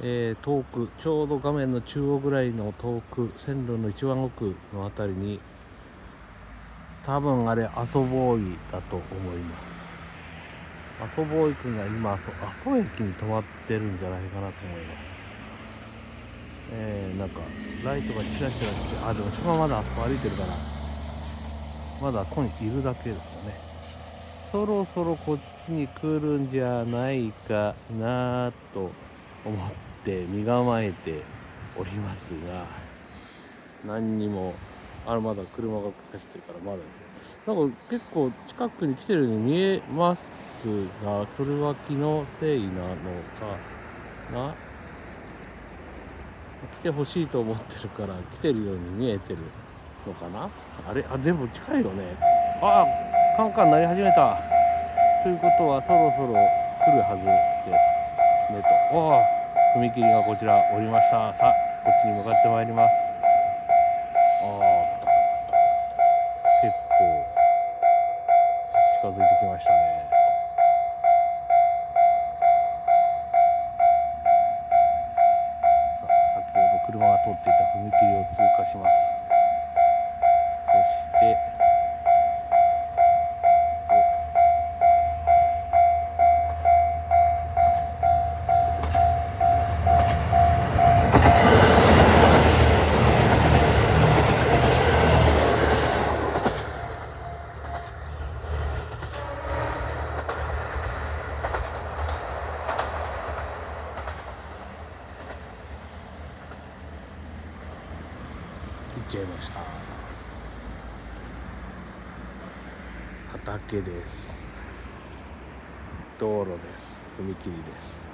遠く、ちょうど画面の中央ぐらいの遠く、線路の一番奥のあたりに、多分あれ阿蘇ボーイだと思います。阿蘇ボーイくんが今阿蘇駅に止まってるんじゃないかなと思います。なんかライトがチラチラして、でも島まだあそこ歩いてるから、まだあそこにいるだけですよね。そろそろこっちに来るんじゃないかなと思って身構えておりますが、何にもまだ車が走ってるからまだですよ。なんか結構近くに来てるように見えますが、それは気のせいなのかな。来てほしいと思ってるから来てるように見えてるのかな。でも近いよね。カンカン鳴り始めたということはそろそろ来るはずですねと。踏切がこちら降りました。さあこっちに向かってまいります。結構近づいてきましたね。先ほど車が通っていた踏切を通過します。そして行っちゃいました。畑です。道路です。踏切です。